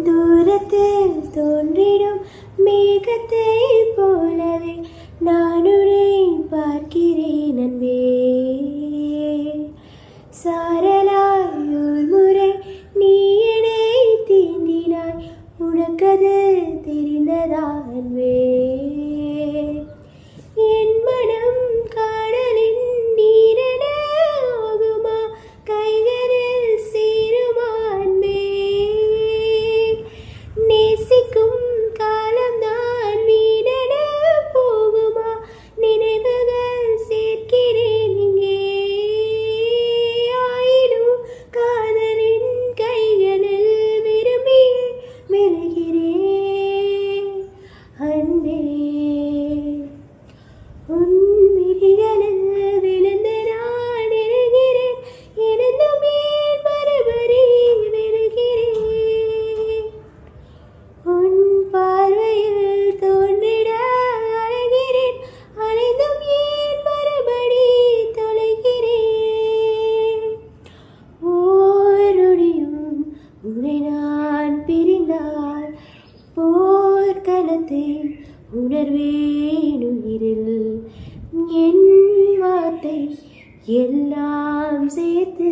தூரத்தில் தோன்றிடும் மேகத்தைப் போலவே நான் உன்னை பார்க்கிறேன் அன்பே. சாரலாய் ஒரு முறை நீ என்னை தீண்டினாய், உனக்கது தெரிந்ததா அன்பே? என் மனம் காணலின் நீரென ஆகுமா, கைகளில் சேருமா அன்பே? நேசிக்கும் காலம் நான் வீணென போகுமா, நினைவுகள் சேர்க்கிறேன் இங்கே. ஆயினும் காதலின் கைகளில் விரும்பி விழுகிறேன் அன்பே. உன் விழிகளில் விழுந்து நான் எழுகிறேன், இருந்தும் ஏன் மறுபடி விழுகிறேன்? உன் பார்வையில் தோன்றிட அழைகிறேன், அழைந்தும் ஏன் மறுபடி தொலைகிறேன்? ஓரொடியும் உன்னை நான் பிரிந்தால் போர்க்களத்தை உணர்வேன் உயிரில். என் வார்த்தை எல்லாம் சேர்த்து